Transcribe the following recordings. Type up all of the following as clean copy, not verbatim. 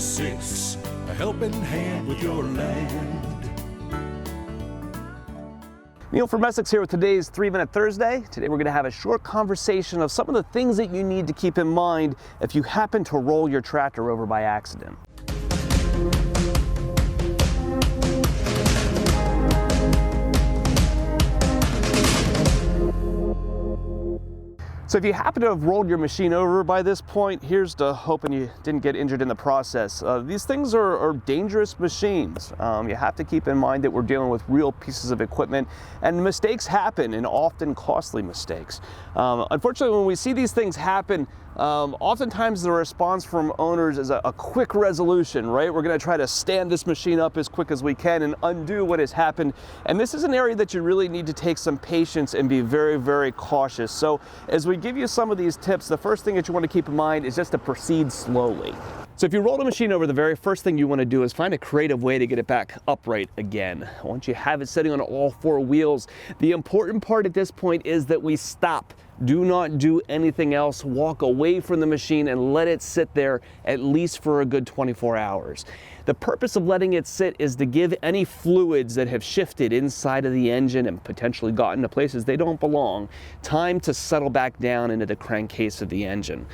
6, a helping hand with your land. Neil from Essex here with today's 3-Minute Thursday. Today we're going to have a short conversation of some of the things that you need to keep in mind if you happen to roll your tractor over by accident. So if you happen to have rolled your machine over by this point, here's to hoping you didn't get injured in the process. These things are dangerous machines. You have to keep in mind that we're dealing with real pieces of equipment, and mistakes happen, and often costly mistakes. Unfortunately, when we see these things happen, oftentimes the response from owners is a quick resolution, right? We're going to try to stand this machine up as quick as we can and undo what has happened. And this is an area that you really need to take some patience and be very, very cautious. So as we give you some of these tips, the first thing that you want to keep in mind is just to proceed slowly. So if you rolled a machine over, the very first thing you want to do is find a creative way to get it back upright again. Once you have it sitting on all 4 wheels, the important part at this point is that we stop. Do not do anything else. Walk away from the machine and let it sit there at least for a good 24 hours. The purpose of letting it sit is to give any fluids that have shifted inside of the engine and potentially gotten to places they don't belong time to settle back down into the crankcase of the engine.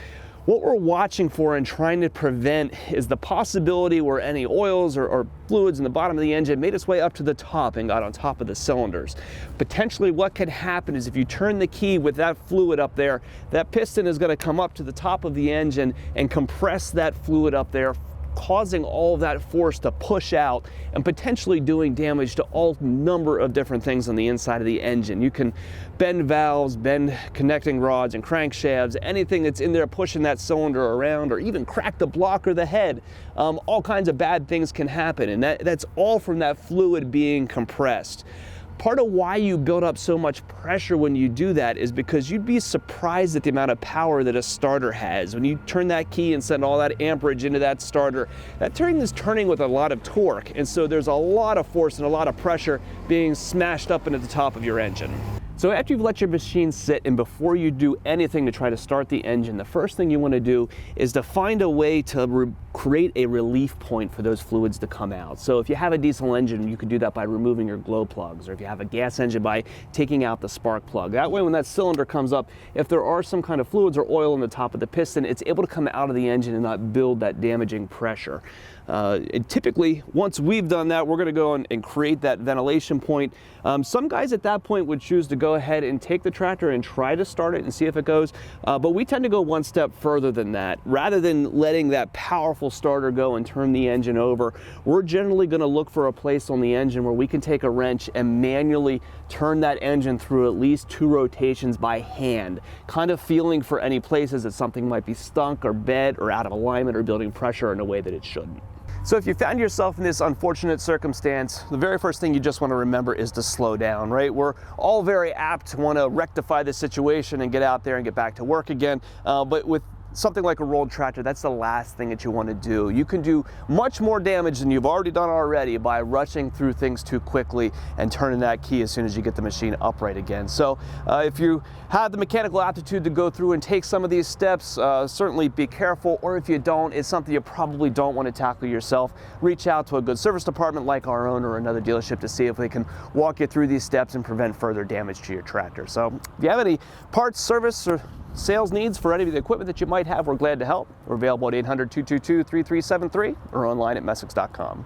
What we're watching for and trying to prevent is the possibility where any oils or fluids in the bottom of the engine made its way up to the top and got on top of the cylinders. Potentially what could happen is if you turn the key with that fluid up there, that piston is going to come up to the top of the engine and compress that fluid up there, causing all of that force to push out and potentially doing damage to all number of different things on the inside of the engine. You can bend valves, bend connecting rods and crankshafts, anything that's in there pushing that cylinder around, or even crack the block or the head. All kinds of bad things can happen, and that's all from that fluid being compressed. Part of why you build up so much pressure when you do that is because you'd be surprised at the amount of power that a starter has. When you turn that key and send all that amperage into that starter, that thing is turning with a lot of torque, and so there's a lot of force and a lot of pressure being smashed up into the top of your engine. So after you've let your machine sit and before you do anything to try to start the engine, the first thing you want to do is to find a way to create a relief point for those fluids to come out. So if you have a diesel engine, you could do that by removing your glow plugs, or if you have a gas engine, by taking out the spark plug. That way when that cylinder comes up, if there are some kind of fluids or oil in the top of the piston, it's able to come out of the engine and not build that damaging pressure. And typically, once we've done that, we're going to go and create that ventilation point. Some guys at that point would choose to go ahead and take the tractor and try to start it and see if it goes, but we tend to go one step further than that. Rather than letting that powerful starter go and turn the engine over, we're generally going to look for a place on the engine where we can take a wrench and manually turn that engine through at least 2 rotations by hand, kind of feeling for any places that something might be stuck or bent or out of alignment or building pressure in a way that it shouldn't. So if you found yourself in this unfortunate circumstance, the very first thing you just want to remember is to slow down, right? We're all very apt to want to rectify the situation and get out there and get back to work again, but with something like a rolled tractor, that's the last thing that you want to do. You can do much more damage than you've already done already by rushing through things too quickly and turning that key as soon as you get the machine upright again. So if you have the mechanical aptitude to go through and take some of these steps, certainly be careful, or if you don't, it's something you probably don't want to tackle yourself. Reach out to a good service department like our own or another dealership to see if they can walk you through these steps and prevent further damage to your tractor. So if you have any parts, service, or sales needs for any of the equipment that you might have, we're glad to help. We're available at 800-222-3373 or online at messick.com.